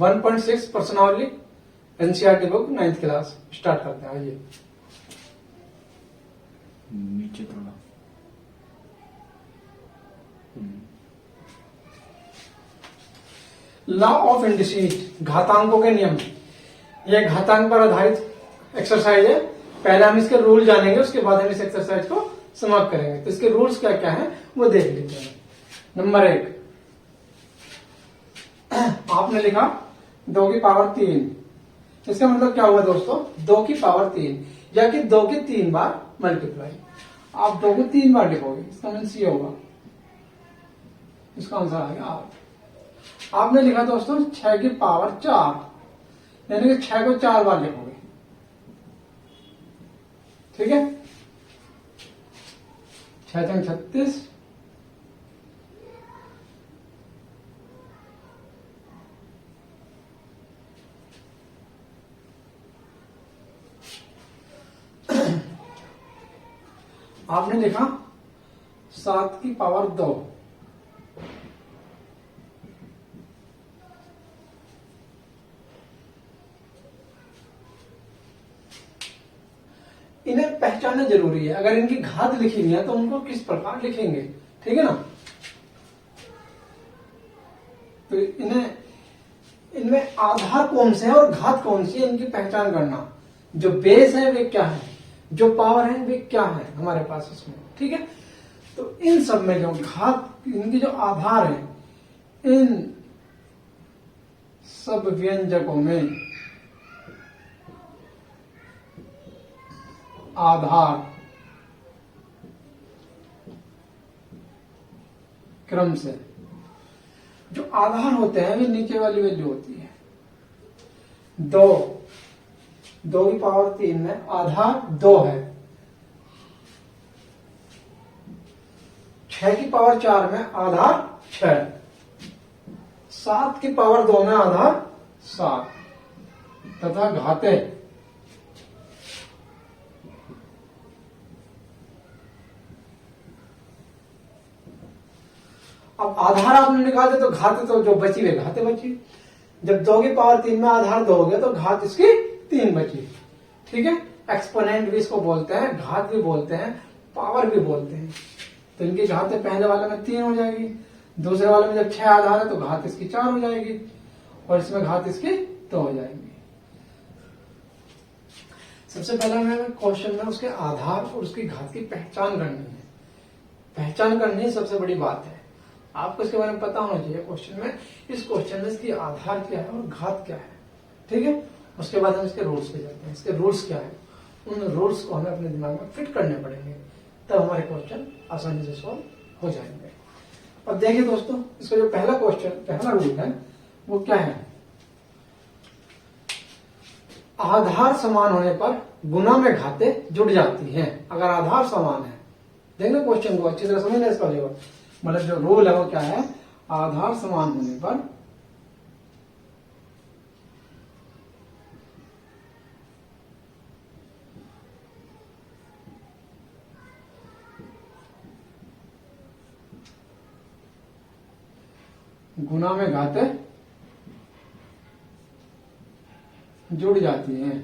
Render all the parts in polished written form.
1.6 personally NCERT book 9th class start करते हैं। आइए नीचे थोड़ा। लॉ ऑफ इंडिसीज, घातांकों के नियम। यह घातांक पर आधारित एक्सरसाइज है। पहले हम इसके रूल जानेंगे, उसके बाद हम इस एक्सरसाइज को समाप्त करेंगे। तो इसके रूल्स क्या क्या हैं वो देख लेते हैं। नंबर 1, आपने लिखा 2 की पावर 3। इसका मतलब क्या हुआ दोस्तों? 2 की पावर 3 या कि 2 के 3 बार मल्टीप्लाई। आप 2 को 3 बार लिखोगे, इसका मीन्स ये होगा। इसका आंसर आ गया 8। आपने लिखा दोस्तों 6 की पावर 4, यानी कि 6 को 4 बार लिखोगे। ठीक है, 6 × 36, आपने लिखा 7 की पावर 2, इन्हें पहचानना जरूरी है। अगर इनकी घात लिखी नहीं है तो उनको किस प्रकार लिखेंगे, ठीक है ना। तो इनमें आधार कौन से है और घात कौन सी है, इनकी पहचान करना। जो बेस है वे क्या है, जो पावर है वे क्या है हमारे पास इसमें, ठीक है। तो इन सब में जो घात, इनके जो आधार है, इन सब व्यंजकों में आधार क्रम से जो आधार होते हैं वे नीचे वाली वैल्यू होती है। 2 की पावर 3 में आधार 2 है। 6 की पावर 4 में आधार 6। 7 की पावर 2 में आधार 7 तथा घाते अब आधार आपने निकाले तो घात तो जो बची वे घाते बची। जब 2 की पावर 3 में आधार 2 हो गया तो घात इसकी 3 बची। ठीक है, एक्सपोनेंट भी इसको बोलते हैं, घात भी बोलते हैं, पावर भी बोलते हैं। तो इनकी घातें पहले वाले में 3 हो जाएगी, दूसरे वाले में जब 6 आधार है तो घात इसकी 4 हो जाएगी और इसमें घात इसकी 2 हो जाएगी। सबसे पहले हमें क्वेश्चन में उसके आधार और उसकी घात की पहचान करनी है। पहचान करनी सबसे बड़ी बात है, आपको इसके बारे में पता होना चाहिए। क्वेश्चन में, इस क्वेश्चन में इसकी आधार क्या है और घात क्या है, ठीक है। उसके बाद हम इसके रूल्स पे जाते हैं। इसके रूल्स क्या है, उन रूल्स को हमें अपने दिमाग में फिट करने पड़ेंगे, तब हमारे क्वेश्चन आसानी से सॉल्व हो जाएंगे। अब देखिए दोस्तों, इसका जो पहला क्वेश्चन, पहला रूल है वो क्या है, आधार समान होने पर गुना में घातें जुड़ जाती हैं। अगर आधार समान है, देखना क्वेश्चन को अच्छी तरह समझना इसका जो मतलब जो रूल है वो क्या है, आधार समान होने पर गुना में घातें जुड़ जाती हैं।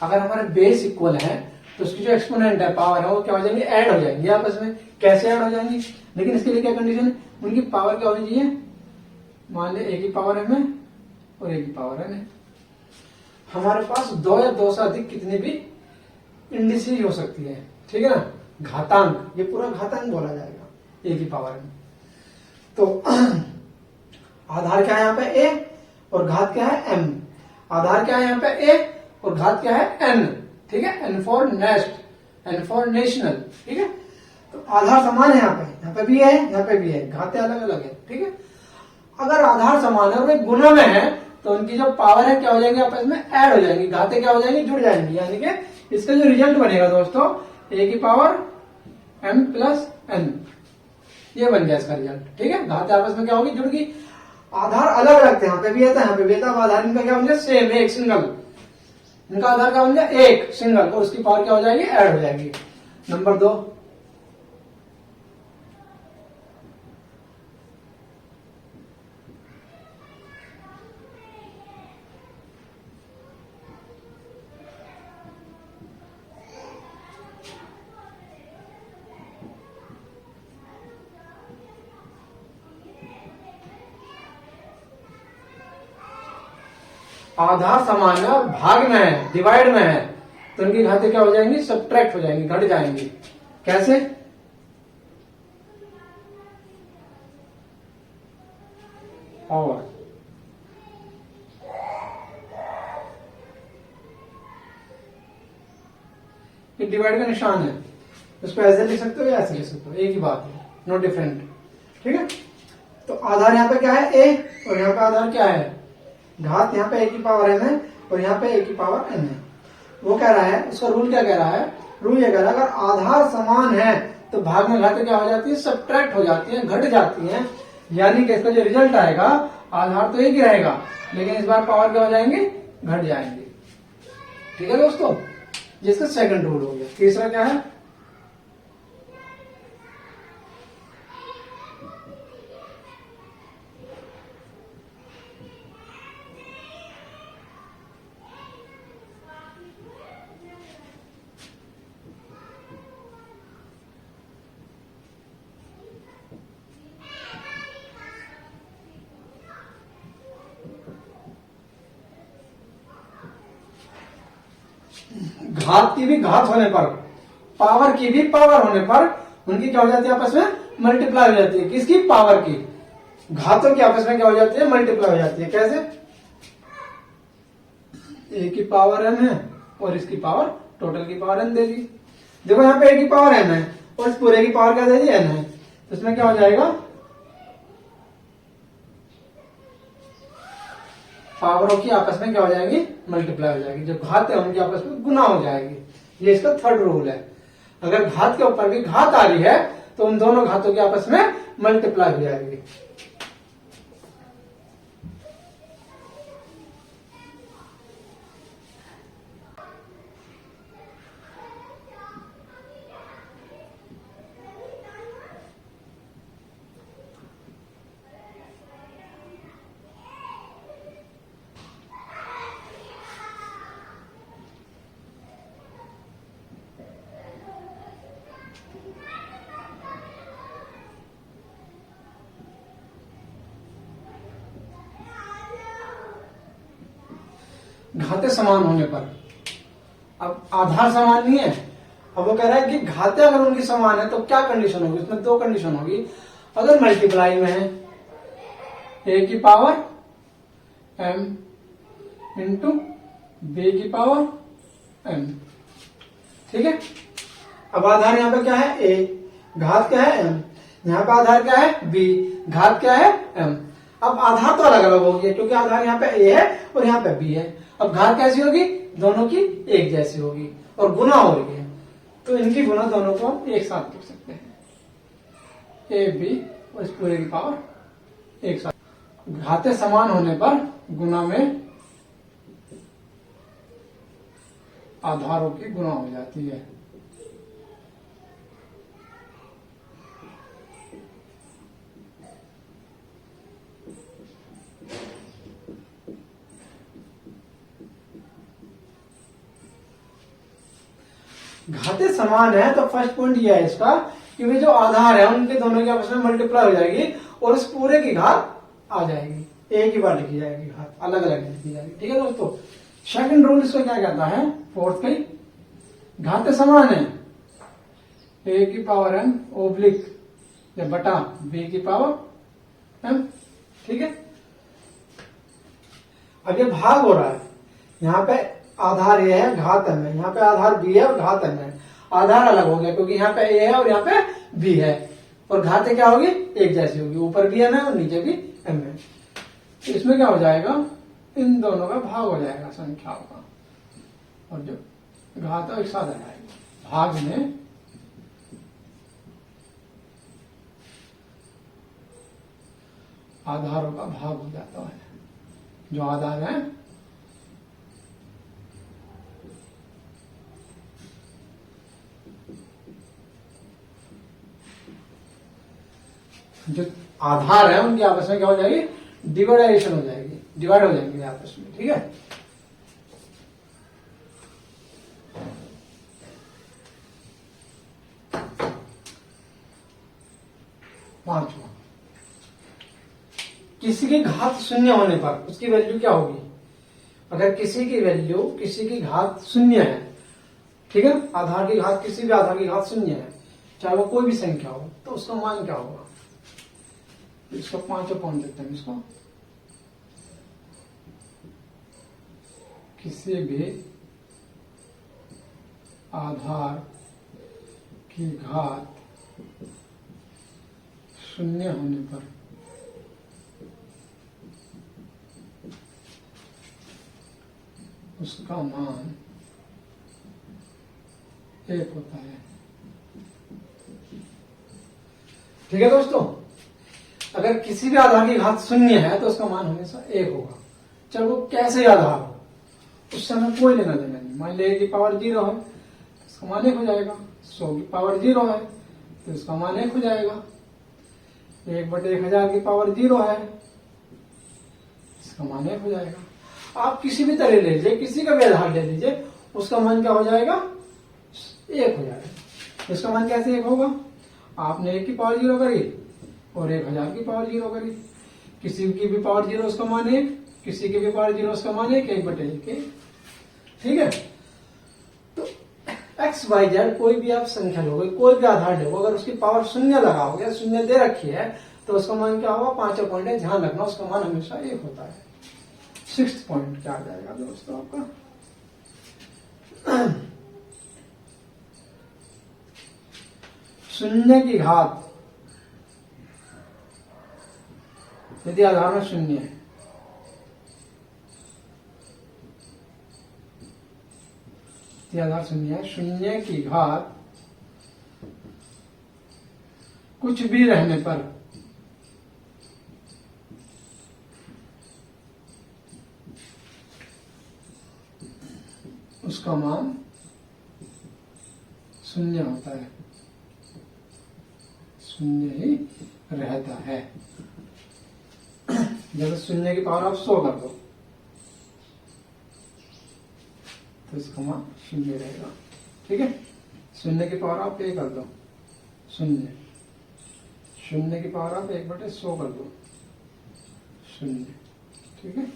अगर हमारे बेस इक्वल है तो उसकी जो एक्सपोनेंट है, पावर है, वो क्या हो जाएंगे, ऐड हो जाएंगे आपस में। कैसे ऐड हो जाएंगी, लेकिन इसके लिए क्या कंडीशन है, उनकी पावर क्या होनी चाहिए। मान ले a की पावर m है और a की पावर n है। हमारे पास 2 या 2 से अधिक कितनी भी इंडिसेज हो सकती है, ठीक है ना। घातांक, ये पूरा घातांक बोला जाएगा a की पावर n। तो आधार क्या है यहाँ पे a और घात क्या है m। आधार क्या है यहाँ पे a और घात क्या है n, ठीक है। n for nest, n for national, ठीक है। तो आधार समान है, यहाँ पे भी है, यहाँ पे भी है, घातें अलग अलग है, ठीक है। अगर आधार समान है और वे गुना में है तो उनकी जो पावर है क्या हो जाएंगे, आपस में ऐड हो जाएंगी, घातें क्या हो जाएंगी, जुड़ जाएंगी। यानी कि इसका जो रिजल्ट बनेगा दोस्तों, a की पावर m प्लस n, ये बन गया इसका रिजल्ट, ठीक है। घातें आपस में क्या होगी, जुड़ गई। आधार अलग अलग थे, यहाँ पे भी है था, यहाँ पे भी था। आधार इनका क्या बन गया, सेम, एक सिंगल। इनका आधार क्या बन गया, एक सिंगल, और उसकी पावर क्या हो जाएगी, ऐड हो जाएगी। नंबर 2, आधार समान है और भाग में है, डिवाइड में है, तो उनकी घातें क्या हो जाएंगी, सब्ट्रैक्ट हो जाएंगी, घट जाएंगी। कैसे? और ये डिवाइड का निशान है, उसको ऐसे लिख सकते हो या ऐसे लिख सकते हो, एक ही बात है, नो डिफरेंट। ठीक है, तो आधार यहाँ पे क्या है, ए, और यहाँ पे आधार क्या है, घात। यहाँ पे ए की पावर एन है और यहाँ पे ए की पावर एन है। वो कह रहा है, उसका रूल क्या कह रहा है, रूल ये कह रहा है अगर आधार समान है तो भाग में घातें क्या हो जाती है, सब्ट्रैक्ट हो जाती है, घट जाती है। यानी कि इसका जो रिजल्ट आएगा, आधार तो एक ही रहेगा लेकिन इस बार पावर क्या हो जाएंगे, घट जाएंगे। ठीक है दोस्तों, जिसका सेकंड रूल हो गया। तीसरा क्या है, घात की भी घात होने पर, पावर की भी पावर होने पर उनकी क्या हो जाती है, आपस में मल्टीप्लाई हो जाती है। किसकी, पावर की। घातों की आपस में क्या हो जाती है, मल्टीप्लाई हो जाती है। कैसे, ए की पावर एन है और इसकी पावर, टोटल की पावर एन देगी। देखो यहाँ पे ए की पावर एन है और इस पूरे की पावर क्या देगी, एन है, तो इसमें क्या हो जाएगा, पावरों की आपस में क्या हो जाएगी, मल्टीप्लाई हो जाएगी। जो घात है उनकी आपस में गुना हो जाएगी। ये इसका थर्ड रूल है। अगर घात के ऊपर भी घात आ रही है तो उन दोनों घातों की आपस में मल्टीप्लाई हो जाएगी। घातें समान होने पर, अब आधार समान नहीं है, अब वो कह रहा है कि घातें अगर उनकी समान है तो क्या कंडीशन होगी, उसमें दो कंडीशन होगी। अगर मल्टीप्लाई में है, ए की पावर एम इंटू बी की पावर एम। ठीक है, अब आधार यहाँ पे क्या है, ए, घात क्या है, एम। यहाँ पे आधार क्या है, बी, घात क्या है, एम। अब आधार तो अलग अलग हो गया क्योंकि आधार यहाँ पे ए है और यहाँ पे बी है। अब घात कैसी होगी, दोनों की एक जैसी होगी और गुना हो रही है, तो इनकी गुना दोनों को हम एक साथ कर सकते हैं, ए बी और इस पूरे की पावर एक साथ। घातें समान होने पर गुना में आधारों की गुना हो जाती है। घातें समान है तो फर्स्ट पॉइंट ये है इसका कि वे जो आधार है उनके दोनों की आपस में मल्टीप्लाई हो जाएगी और इस पूरे की घात आ जाएगी, एक ही बार लिखी जाएगी, घात अलग अलग लिखी जाएगी। ठीक है दोस्तों, सेकंड रूल इसको क्या कहता है, फोर्थ का, घातें समान है, ए की पावर एम ओब्लिक या बटा बी की पावर एम। ठीक है, अब ये भाग हो रहा है, यहाँ पे आधार ए है, घात एम है, यहाँ पे आधार बी है और घात एम है। आधार अलग हो गया क्योंकि यहाँ पे ए है और यहाँ पे बी है, और घातें क्या होगी, एक जैसी होगी, ऊपर भी एम है और नीचे भी एम है। तो इसमें क्या हो जाएगा, इन दोनों का भाग हो जाएगा संख्याओं का, और जो घात है एक साथ आ जाएगा, भाग में आधारों का भाग हो जाता है। जो आधार है जो आधार है उनकी आपस में क्या हो जाएगी, डिवाइडेशन हो जाएगी, डिवाइड हो जाएंगे आपस में। ठीक है, पांचवा, किसी की घात शून्य होने पर उसकी वैल्यू क्या होगी, अगर किसी की वैल्यू किसी की घात शून्य है, ठीक है, आधार की घात किसी भी आधार की घात शून्य है, चाहे वो कोई भी संख्या हो, तो उसका मान क्या होगा? इसको 5 पॉइंट देते हैं इसको। किसी भी आधार की घात शून्य होने पर उसका मान 1 होता है। ठीक है दोस्तों, अगर किसी भी आधार की घात शून्य है तो उसका मान हमेशा 1 होगा, चाहे वो कैसे आधार हो, उससे हमें कोई लेना देना नहीं। मान लीजिए की पावर 0 है तो उसका मान 1 हो जाएगा, 100 की पावर 0 है तो इसका मान 1 हो जाएगा, 1/1000 की पावर 0 है, इसका मान 1 हो जाएगा। आप किसी भी तरह ले लीजिए, किसी का भी आधार ले लीजिए, उसका मान क्या हो जाएगा? 1 हो जाएगा। इसका मान कैसे 1 होगा? आपने 1 की पावर 0 करी और 1000 की पावर 0 करी, किसी की भी पावर 0 उसका मान 1, किसी की भी पावर 0 उसका मान 1, 1/1। ठीक है, तो एक्स वाई जेड कोई भी आप संख्या लोगे, कोई भी आधार लोगे, अगर उसकी पावर शून्य लगाओगे, शून्य दे रखी है, तो उसका मान क्या होगा? 5 पॉइंट है, ध्यान रखना उसका मान हमेशा 1 होता है। 6th पॉइंट क्या आ जाएगा दोस्तों आपका? शून्य की घात यदि आधार में शून्य है, आधार शून्य है, शून्य की घात कुछ भी रहने पर उसका मान शून्य होता है, शून्य ही रहता है। जैसे शून्य की पावर आप 100 कर दो तो इसका मान शून्य रहेगा। ठीक है, शून्य की पावर आप 1 कर दो, शून्य, शून्य की पावर आप 1/100 कर दो, शून्य। ठीक है,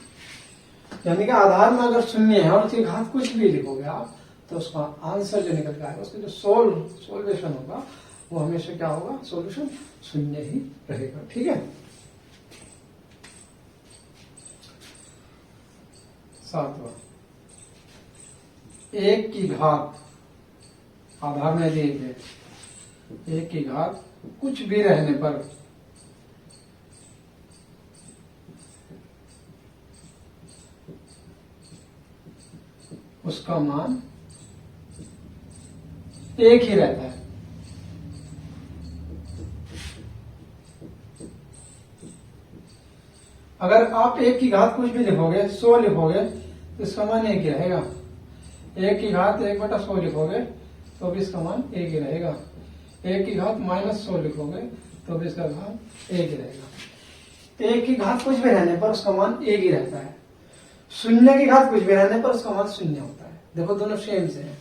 यानी कि आधार में अगर शून्य है और उसकी घात कुछ भी लिखोगे आप, तो उसका आंसर जो निकल के आएगा, उसका जो सोल्यूशन होगा वो हमेशा क्या होगा? सोल्यूशन शून्य ही रहेगा। ठीक है, 7वां, 1 की घात आधार में यदि 1 है, 1 की घात कुछ भी रहने पर उसका मान 1 ही रहता है। अगर आप 1 की घात कुछ भी लिखोगे, 100 लिखोगे, तो इसका मान 1 ही रहेगा। 1 की घात 1/100 लिखोगे तो भी इसका मान 1 ही रहेगा। 1 की घात -100 लिखोगे तो भी इसका मान 1 ही रहेगा। 1 की घात कुछ भी रहने पर उसका मान 1 ही रहता है। शून्य की घात कुछ भी रहने पर उसका मान शून्य होता है। देखो दोनों सेम से हैं।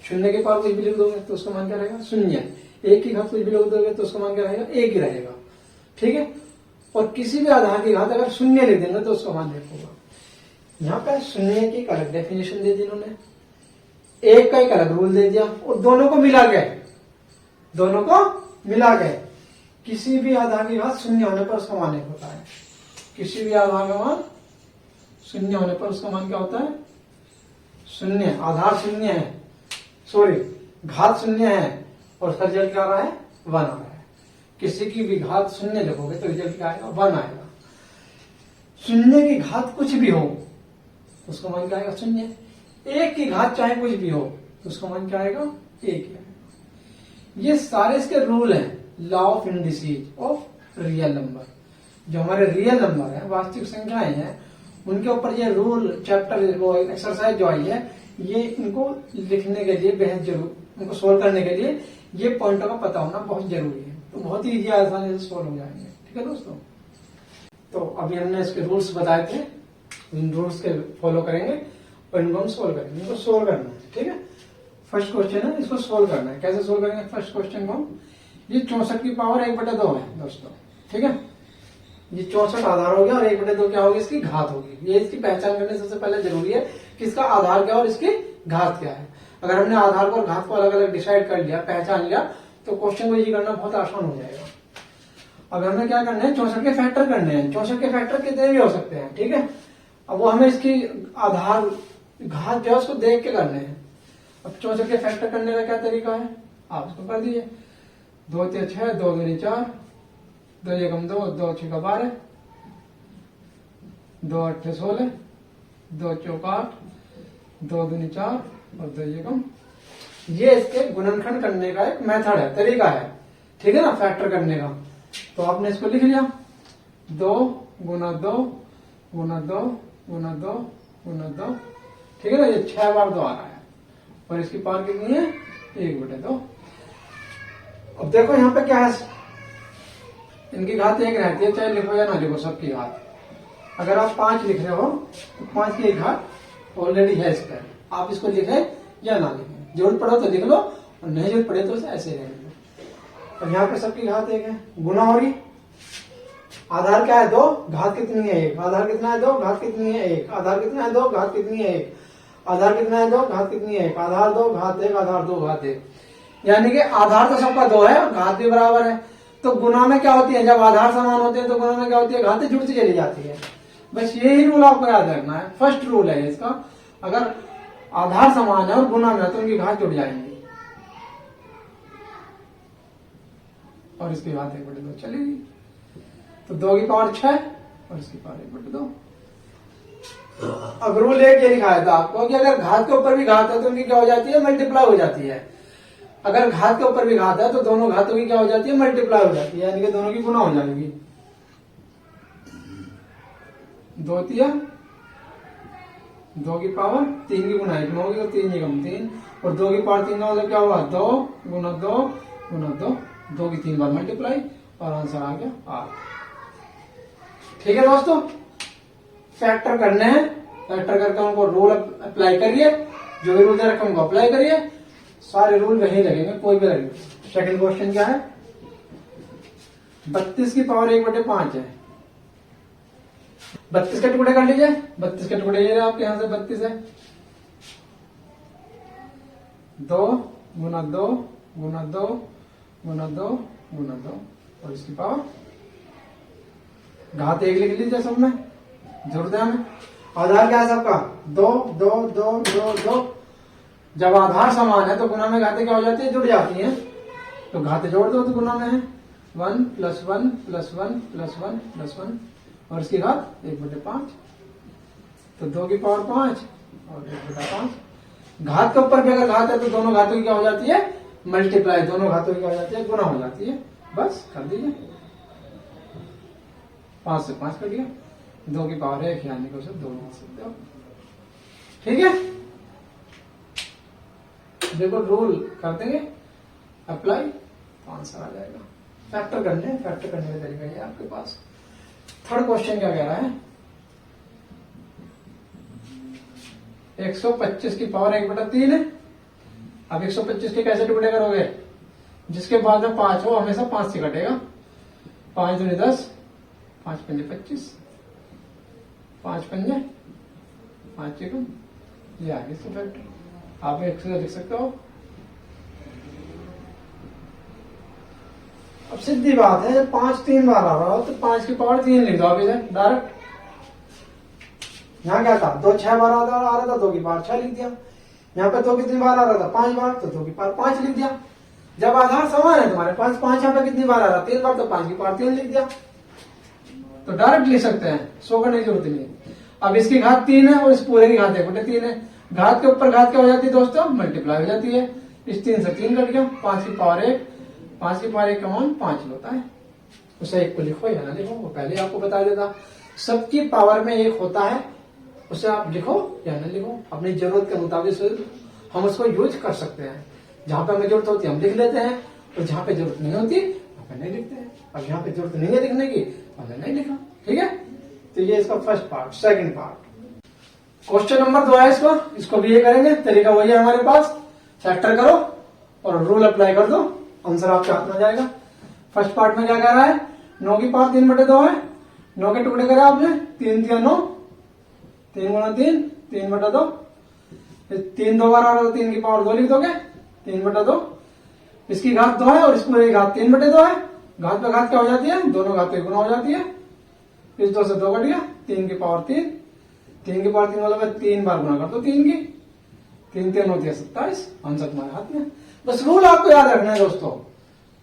शून्य के पावर कुछ भी लिख दोगे तो उसका मान क्या रहेगा? शून्य। 1 की घात कुछ भी लिख दोगे तो उसका मान क्या रहेगा? 1 ही रहेगा। ठीक है, और किसी भी आधार की घात अगर शून्य लिख देंगे तो उसका मान 1 होगा। यहाँ पे शून्य की एक अलग डेफिनेशन दे दी इन्होंने, 1 का एक अलग रूल दे दिया, और दोनों को मिला के किसी भी आधार की घात शून्य होने पर उसका मान 1 होता है। किसी भी आधार का मान शून्य होने पर उसका मान क्या होता है? शून्य। आधार शून्य है, सॉरी घात शून्य है और उसका रिजल्ट क्या आ रहा है? 1 आ रहा है। किसी की भी घात शून्य लिखोगे तो रिजल्ट क्या आएगा? 1 आएगा। शून्य की घात कुछ भी हो तो उसका मान क्या आएगा? शून्य। 1 की घात चाहे कुछ भी हो तो उसका मान क्या आएगा? 1 आएगा। ये सारे इसके रूल हैं, law of indices of real number. जो हमारे रियल नंबर है, वास्तविक संख्याएं हैं, उनके ऊपर ये रूल चैप्टर वो एक्सरसाइज जो आई है, ये इनको लिखने के लिए बेहद जरूर, उनको सोल्व करने के लिए ये पॉइंटों का पता होना बहुत जरूरी है। तो बहुत ही इजी आसानी से सोल्व हो जाएंगे। ठीक है दोस्तों, तो अभी हमने इसके रूल्स बताए थे, इन रूल्स के फॉलो करेंगे और इनको हम सोल्व करेंगे। इनको सोल्व करना है। ठीक है, फर्स्ट क्वेश्चन है, इसको सोल्व करना है। कैसे सोल्व करेंगे फर्स्ट क्वेश्चन को? ये 64 की पावर 1/2 है दोस्तों। ठीक है, ये 64 आधार हो गया और 1/2 क्या होगी, इसकी घात होगी। ये इसकी पहचान करने सबसे पहले जरूरी है कि इसका आधार क्या और इसकी घात क्या है। अगर हमने आधार को और घात को अलग अलग डिसाइड कर लिया, पहचान लिया, तो क्वेश्चन को ये करना बहुत आसान हो जाएगा। अब हमें क्या करना है, 64 के फैक्टर करने हैं। 64 के फैक्टर कितने भी हो सकते हैं, ठीक है। अब वो हमें इसकी आधार घात जो है उसको देख के करने हैं। अब 64 के फैक्टर करने का क्या तरीका है, आप इसको कर दीजिए। 2 3 6, 2 2 4, 2 1 2, 2 6 12, 2 8 16, 2 4 8, 2 2 4 और 2 1। ये इसके गुणनखंड करने का एक मेथड है, तरीका है, ठीक है ना, फैक्टर करने का। तो आपने इसको लिख लिया, 2 गुना 2 गुना 2 गुना 2 गुना 2, ठीक है ना। ये 6 बार 2 आ रहा है और इसकी पावर कितनी है, 1/2। अब देखो यहाँ पे क्या है, इनकी घात 1 रहती है, चाहे लिखो या ना लिखो सबकी घात। अगर आप 5 लिख रहे हो तो 5 की एक घात ऑलरेडी है इस पर, आप इसको लिखे या ना लिखे, जरूरत पड़ो तो लिख लो और नहीं जरूरत पड़े तो ऐसे ही रहने दो। और यहाँ पे सबकी घात 1 है, गुना हो रही। आधार क्या है, 2, घात कितनी है 1, आधार कितना है 2, घात कितनी है 1, आधार कितना है 2, घात कितनी है 1, आधार कितना है 2, घात कितनी है 1, आधार 2 घात 1, आधार 2 घात 1। यानी कि आधार तो सबका 2 है और घात भी बराबर है। तो गुना में क्या होती है, जब आधार समान होते हैं तो गुना में क्या होती है, घातें जुड़ती चली जाती है। बस यही रूल आपको याद रखना है, फर्स्ट रूल है इसका। अगर आधार समान है और गुना में तो उनकी घात जुड़ जाएंगी और इसकी घात 1/2 चलेगी। तो 2 की पावर 6 और इसकी पावर 1/2। अब रूल एक ये लिखाया था आपको कि अगर घात के ऊपर भी घात है तो उनकी क्या हो जाती है, मल्टीप्लाई हो जाती है। अगर घात के ऊपर भी घात है तो दोनों घातों की क्या हो जाती है, मल्टीप्लाई हो जाती है, यानी कि दोनों की गुना हो जाएगी। 2 3, 2 की पावर 3 की गुना 1 होगी और 3 एकम 3, और 2 की पावर 3 का मतलब क्या हुआ, 2 गुना 2 गुना 2, 2 की 3 बार मल्टीप्लाई और आंसर आ गया 8। ठीक है दोस्तों, फैक्टर करने हैं, फैक्टर करके उनको रूल अप्लाई करिए, जो भी रूल दे रखे उनको अप्लाई करिए, सारे रूल वही लगेंगे, कोई भी लगेंगे। सेकंड क्वेश्चन क्या है, 32 की पावर 1/5 है। 32 के टुकड़े कर लीजिए, 32 के टुकड़े ये आपके यहां से 32 है, 2 गुना 2 गुना 2 गुना 2 गुना 2 और इसकी पावर घात 1 लिख लीजिए सब में, जरूरत है हमें। आधार क्या है सबका, 2 2 2 2 2। जब आधार समान है तो गुना में घातें क्या हो जाती है, जुड़ जाती हैं। तो घातें जोड़ दो तो गुना में है 1 + 1 + 1 + 1 + 1 और इसकी घात 1/5। तो 2 की पावर 5 और 1/5। घात के ऊपर भी अगर घात है तो दोनों घातों की क्या हो जाती है, मल्टीप्लाई, दोनों घातों की क्या हो जाती है, गुना हो जाती है। बस कर दीजिए, 5 से 5 कर दिया, 2 की पावर 1 यानी कि उसे 2 लिख सकते हो। ठीक है, देखो रूल कर देंगे अप्लाई तो आंसर आ जाएगा। फैक्टर करने, फैक्टर करने का तरीका है आपके पास। थर्ड क्वेश्चन क्या कह रहा है, 125 की पावर 1/3 है। अब 125 के कैसे टुकड़े करोगे, जिसके बाद में 5 हो हमेशा 5 से कटेगा। 5 दूनी 10, 5 पंजे 25, 5 पंजे 5 एकम, ये आगे इसका फैक्टर आप 1 से लिख सकते हो। अब सीधी बात है, जब 5 3 बार आ रहा हो तो 5 की पावर 3 लिख दो आप इधर डायरेक्ट। यहाँ क्या था, 2 6 बार आ रहा था, 2 की पावर 6 लिख दिया। यहाँ पे 2 कितनी बार आ रहा था, 5 बार, तो 2 की पावर 5 लिख दिया। जब आधार समान है तुम्हारे पास, 5 यहाँ पे कितनी बार आ रहा, 3 बार, तो 5 की पावर 3 लिख दिया। तो डायरेक्ट लिख सकते हैं, 100 करने की जरूरत नहीं। अब इसकी घात 3 है और इस पूरे की घात 1/3 है। घात के ऊपर घात क्या हो जाती है दोस्तों, मल्टीप्लाई हो जाती है। इस 3 से 3 कट गया, 5 की पावर 1, 5 की पावर 1 का मान 5 होता है। उसे 1 को लिखो या ना लिखो, वो पहले आपको बता देता। सबकी पावर में 1 होता है, उसे आप लिखो या ना लिखो, अपनी जरूरत के मुताबिक हम उसको यूज कर सकते हैं। जहां पे हमें जरूरत होती है हम लिख लेते हैं, और जहां पे जरूरत नहीं होती वहां पे नहीं लिखते हैं। अब यहाँ पे जरूरत नहीं है लिखने की, हमने नहीं लिखा। ठीक है, तो ये इसका first part. Second part, question number 2 है इसको भी ये करेंगे, तरीका वही है हमारे पास। फैक्टर करो और रूल अप्लाई कर दो, आंसर आपके हाथ में आ जाएगा। फर्स्ट पार्ट में क्या कह रहा है, 9 की पावर 3/2 है, 9 के टुकड़े करे आपने, 3 3 9, 3 गुना 3, 3 बटा 2, 3 2 बार और 3 की पावर 2 लिख दोगे, 3 बटा 2, इसकी घात 2 है और इस पूरे की घात 3 बटे 2 है, घात पे घात क्या हो जाती है, दोनों घात गुना हो जाती है, इस 2 से 2 कट गया, 3 की पावर 3, 3 की पावर 3 मतलब 3 बार गुना कर दो 3 की, 3 3 होती है 27, आंसर तुम्हारे हाथ में। बस रूल आपको याद रखना है दोस्तों,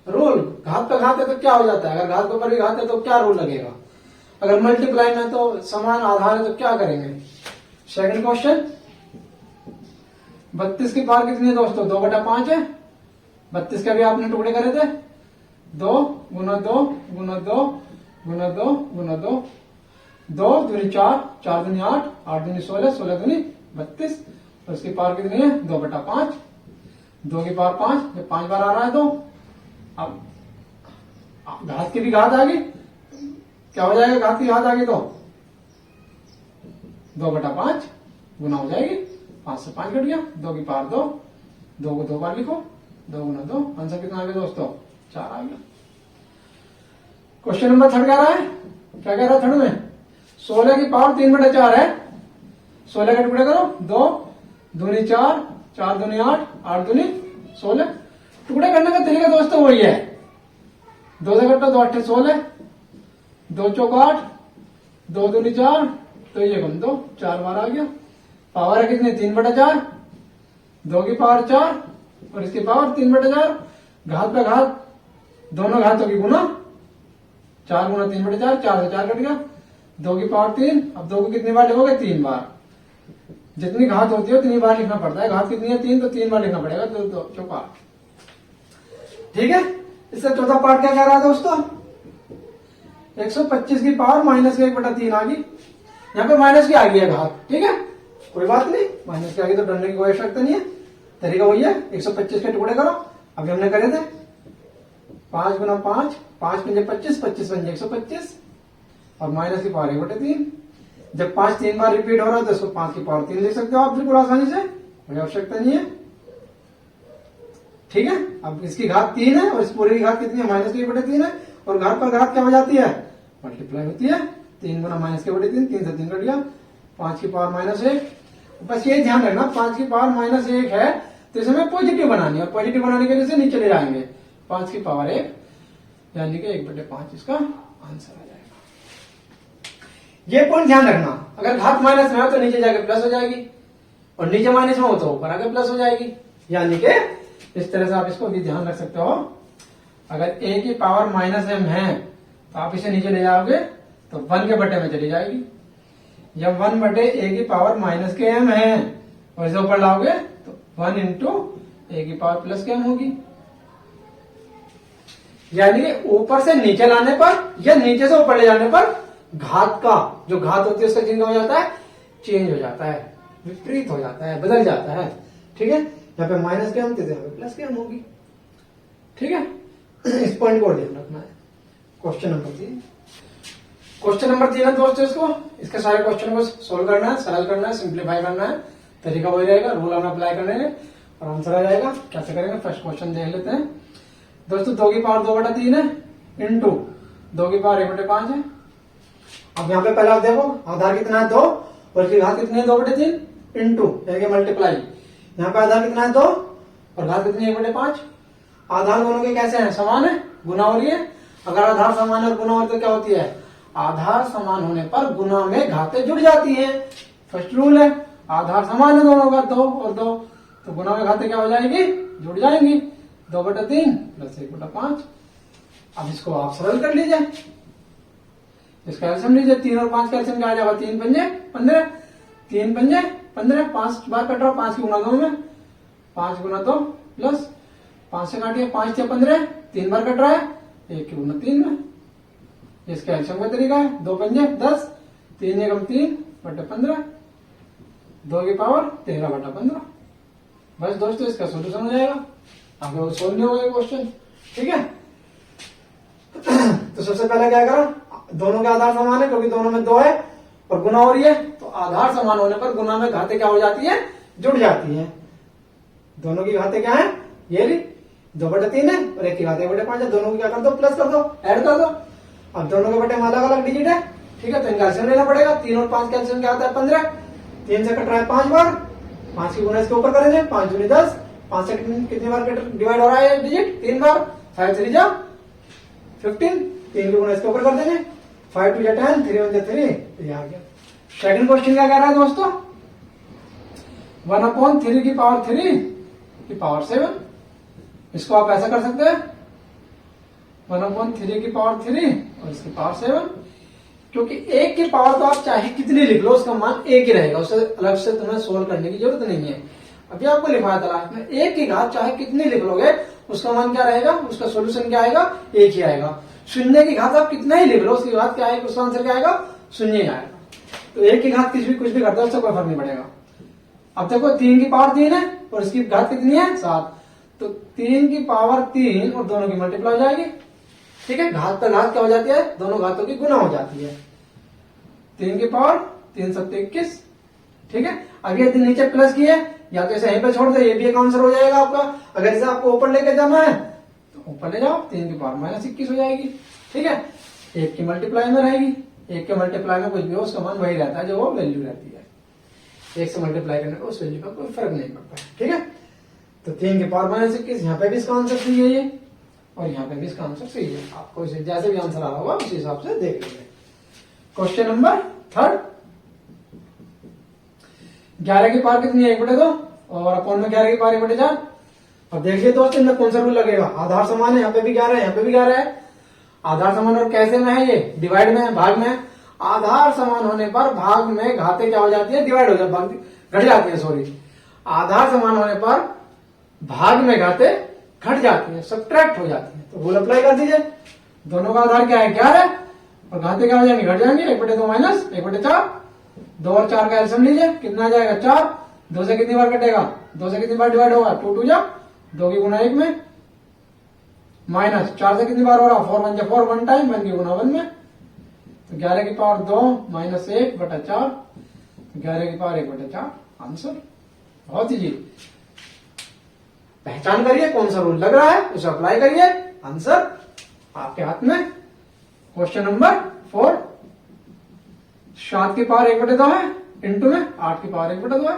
रूल घात पे घात है तो क्या हो जाता है, अगर घात के ऊपर भी घात है तो क्या रूल लगेगा, अगर मल्टीप्लाई में तो समान आधार है तो क्या करेंगे। सेकंड क्वेश्चन, 32 की पावर कितनी है दोस्तों, 2 बटा 5 है, 32 के भी आपने टुकड़े करे थे, 2 गुना 2 गुना 2 गुना 2 गुना 2, 2 दूनी 4, 4 दूनी 8, 8 दूनी 16, 16 दूनी 32, तो उसकी पावर कितनी है 2 बटा 5, 2 की पावर 5, जब 5 बार आ रहा है तो अब घात की भी घात आ गई, क्या हो जाएगा, घात की घात आ गई तो 2 बटा 5 गुना हो जाएगी, 5 से 5 कट गया, 2 की पावर 2, 2 को 2 बार लिखो, 2 गुना 2, आंसर कितना आ गया दोस्तों, 4 आ गया। क्वेश्चन नंबर 3 कह रहा है, क्या कह रहा है 3 में, 16 की पावर 3 बटा 4 है, 16 के टुकड़े करो, 2 दूनी 4, 4 दूनी 8, 8 दूनी 16, टुकड़े करने का तरीका दोस्तों वही है, 2 से कटो 2 8 16, 2 चौक 8, 2 दूनी 4, तो ये कम 2, 4 बार आ गया, पावर है कितनी 3 बटा 4, 2 की पावर 4 और इसकी पावर 3 बटा 4, घात पे घात, दोनों घातों की गुना, 4 गुना 3 बटे 4, 4 से 4 कट गया, 2 की पावर 3, अब 2 को कितनी बार लिखोगे 3 बार, जितनी घात होती है उतनी बार लिखना पड़ता है, घात कितनी है 3 तो 3 बार लिखना पड़ेगा, 2 चौका 8। ठीक है, इससे चौथा पार्ट क्या कह रहा है दोस्तों, 125 की पावर माइनस 1 बटा 3 आ गई, यहाँ पे माइनस की आ गई है घात, ठीक है कोई बात नहीं, माइनस की आ गई तो डरने की कोई आवश्यकता नहीं है, तरीका वही है, 125 के टुकड़े करो, अभी हमने करे थे 5 गुना 5, 5 पंजे 25, 25 पंजे 125 और माइनस की पावर 1 बटे 3, जब 5 3 बार रिपीट हो रहा है तो इसको 5 की पावर 3 लिख सकते हो आप बिल्कुल आसानी से, कोई आवश्यकता नहीं है। ठीक है, अब इसकी घात 3 है और इस पूरी की घात कितनी है, माइनस की 1 बटे 3 है, और घात पर घात क्या हो जाती है, मल्टीप्लाई होती है, 3 गुना माइनस के बटे 3, 3 से 3 कट गया, 5 की पावर माइनस 1, बस ये ध्यान रखना 5 की पावर माइनस 1 है तो इसे हमें पॉजिटिव बनानी है, और पॉजिटिव बनाने के लिए इसे नीचे ले जाएंगे, 5 की पावर 1 यानी कि 1 बटे 5 इसका आंसर आ जाएगा। ये पॉइंट ध्यान रखना, अगर घात माइनस में हो तो नीचे जाके प्लस हो जाएगी, और नीचे माइनस में हो तो ऊपर आके प्लस हो जाएगी, यानी कि इस तरह से आप इसको भी ध्यान रख सकते हो, अगर a की पावर माइनस m है तो आप इसे नीचे ले जाओगे तो 1 के बटे में चली जाएगी, जब 1 बटे a की पावर माइनस के m है और इसे ऊपर लाओगे तो 1 इंटू a की पावर प्लस के m होगी, यानी कि ऊपर से नीचे लाने पर या नीचे से ऊपर ले जाने पर घात का जो घात होती है उसका चिन्ह हो जाता है, चेंज हो जाता है, विपरीत हो जाता है, बदल जाता है। ठीक है, यहाँ पे माइनस के हम थे, यहाँ पे प्लस के हम होगी। ठीक है, इस पॉइंट को ध्यान रखना है। क्वेश्चन नंबर 3, क्वेश्चन नंबर 3 है दोस्तों, इसके सारे क्वेश्चन को सोल्व करना है, सरल करना है, सिंप्लीफाई करना है, तरीका वही रहेगा, रूल हमें अप्लाई करने हैं और आंसर आ जाएगा। कैसे करेंगे, फर्स्ट क्वेश्चन देख लेते हैं दोस्तों। 2 की पावर 2 बटा 3 है इंटू 2 की पावर 1 बटे 5 है। अब यहाँ पे पहले आप देखो आधार कितना है 2 और इसकी घात कितनी है 2 बटे 3 इंटू मल्टीप्लाई, यहाँ पे आधार कितना है 2 और घात कितनी है 1 बटे 5। आधार दोनों के कैसे हैं, समान है, गुना हो रही है। अगर आधार समान है और गुना हो तो क्या होती है, आधार समान होने पर गुना में घातें जुड़ जाती हैं। फर्स्ट रूल है, आधार समान है दोनों का 2 और 2, तो गुना में घातें क्या हो जाएगी, जुड़ जाएंगी। 2 बटा 3 प्लस 1 बटा 5। अब इसको आप सरल कर लीजिए, इसका एल्सियम लीजिए, 3 और 5 का एल्सियम क्या आ जाएगा, 3 पंजे 15, 3 पंजे 15, 5 बार कट रहा, 5 की गुना 2 में, 5 गुना 2 प्लस 5 से काटिए, 5 से 15, 3 बार कट रहा है, 1 की गुना 3 में। इसका एल्सियम का तरीका है 2 पंजे 10, 3 एकम 3 बटे 15, 2 की पावर 13 बटा 15। बस दोस्तों इसका सोल्यूशन हो जाएगा, आपको सोल्व नहीं होगा क्वेश्चन। ठीक है, तो सबसे पहले क्या करो, दोनों के आधार समान है क्योंकि दोनों में 2 है और गुना हो रही है, तो आधार समान होने पर गुना में घातें क्या हो जाती है, जुड़ जाती है। दोनों की घातें क्या है, ये ली 2 बटे 3 है और 1 की घात 1 बटे 5 है, दोनों को क्या कर दो, प्लस कर दो, ऐड कर दो। अब दोनों के बटे में अलग अलग डिजिट है ठीक है, तो इनका एलसीएम लेना पड़ेगा। 3 और 5 का एलसीएम क्या होता है 15, 3 से कट रहा है 5 बार, 5 की गुना इसके ऊपर करेंगे, 5 दूनी 10, 5 से कितनी बार डिवाइड हो रहा है डिजिट 3 बार, 5 3 जा 15, 3 की गुना इसके ऊपर कर देंगे, 5 2 जा 10, 3 1 जा 3, ये आ गया। सेकंड क्वेश्चन क्या कह रहा है दोस्तों, 1/3 की पावर 3 की पावर 7, इसको आप ऐसा कर सकते हैं 1/3 की पावर 3 और इसकी पावर 7, क्योंकि एक की पावर तो आप चाहे कितनी लिख लो उसका मान एक ही रहेगा, उससे अलग से तुम्हें सोल्व करने की जरूरत नहीं है। अभी आपको लिखा था लास्ट में, एक की घात चाहे कितनी लिख लोगे उसका मान क्या रहेगा, उसका सोल्यूशन क्या आएगा, एक ही आएगा। शून्य की घात आप कितना ही लिख लो उसकी घात क्या आएगा, उसका आंसर क्या आएगा, शून्य ही आएगा। तो एक की घात कुछ भी करता है उससे कोई फर्क नहीं पड़ेगा। अब देखो 3 की पावर 3 है और इसकी घात कितनी है 7, तो 3 की पावर 3 और दोनों की मल्टीप्लाई हो जाएगी। ठीक है, घात पर घात क्या हो जाती है, दोनों घातों की गुना हो जाती है। 3 की पावर 3 7 21। ठीक है, अब ये नीचे प्लस की है, या तो इसे यहीं पे छोड़ दो, ये भी एक आंसर हो जाएगा आपका। अगर इसे आपको ऊपर लेके जाना है तो ऊपर ले जाओ, 3 की पावर -21 हो जाएगी। ठीक है, एक की मल्टीप्लाई में रहेगी, एक के मल्टीप्लाई में कुछ भी हो उसका मान वही रहता है जो वो वैल्यू रहती है। एक से मल्टीप्लाई करने का उस वैल्यू का कोई फर्क नहीं पड़ता है। ठीक है, तो 3 की पावर -21, यहाँ पे भी इसका आंसर सही है ये, और यहाँ पे भी इसका आंसर सही है। आपको इसे जैसे भी आंसर आ रहा होगा उसी हिसाब से देख लीजिए। क्वेश्चन नंबर 3, 11 की पावर कितनी है 1/2 और अपॉन में 11 की पावर 1/4। अब देखिए दोस्तों इनमें कौन सा रूल लगेगा, आधार समान है, यहाँ पे भी 11 है, यहाँ पे भी 11 है। आधार समान और कैसे में है, ये डिवाइड में है, भाग में है। आधार समान होने पर भाग में घाते क्या हो जाती है, डिवाइड हो जाती है, घट जाती है, सॉरी। आधार समान होने पर भाग में घाते घट जाती है, सब्ट्रैक्ट हो जाती है। तो रूल अप्लाई कर दीजिए, दोनों का आधार क्या है 11 और घाते क्या हो जाएंगे, घट जाएंगे, 1/2 माइनस 1/4। 2 और 4 का एलसीएम लीजिए, कितना आ जाएगा 4, 2 से कितनी बार कटेगा, 2 से कितनी बार डिवाइड होगा, 2 2 जा 2 की गुना 1 में, माइनस 4 से कितनी बार हो रहा, 4 1 जा 4 1 टाइम, 1 की गुना 1 में। तो 11 की पावर 2 माइनस 1/4, 11 की पावर 1/4 आंसर। बहुत इजी, पहचान करिए कौन सा रूल लग रहा है, उसे अप्लाई करिए, आंसर आपके हाथ में। क्वेश्चन नंबर 4, 7 की पावर 1/2 है, इंटू में 8 की पावर 1/2 है।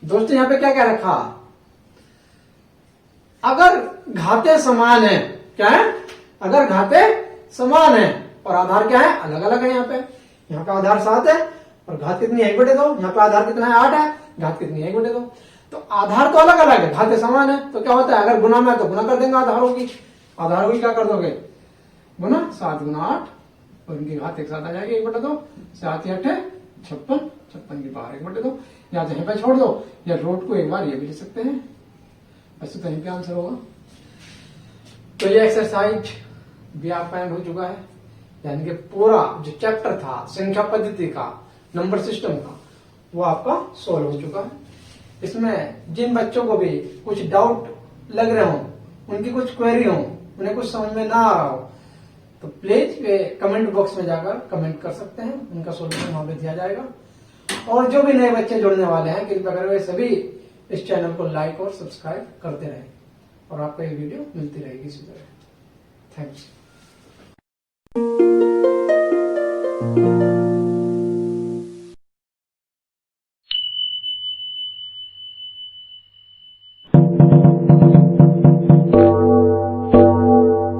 दोस्तों यहाँ पे क्या क्या रखा, अगर घाते समान है, क्या है, अगर घाते समान है और आधार क्या है, अलग अलग है। यहाँ पे आधार 7 है और घात कितनी है 1/2, यहाँ पे आधार कितना है 8 है, घात कितनी है 1/2। तो आधार तो अलग अलग है, घाते समान है, तो क्या होता है, अगर गुना में तो गुना कर देंगे आधारों की, क्या कर दोगे गुना, 7 गुना 8 और इनकी घात एक साथ आ जाएगी 1/2, 7 8 है 56, 56 की पावर 1/2। या तो यहीं पे छोड़ दो या रूट को एक बार ये भी ले सकते हैं, वैसे तो यहीं पे आंसर होगा। तो ये एक्सरसाइज भी आपका एंड हो चुका है, यानी कि पूरा जो चैप्टर था संख्या पद्धति का, नंबर सिस्टम का, वो आपका सोल्व हो चुका है। इसमें जिन बच्चों को भी कुछ डाउट लग रहे हो, उनकी कुछ क्वेरी हो, उन्हें कुछ समझ में ना आ रहा हो, तो प्लीज कमेंट बॉक्स में जाकर कमेंट कर सकते हैं, उनका सोल्यूशन वहां पे दिया जाएगा। और जो भी नए बच्चे जुड़ने वाले हैं, कृपया करके सभी इस चैनल को लाइक और सब्सक्राइब करते रहें और आपको ये वीडियो मिलती रहेगी इसी तरह। थैंक्स।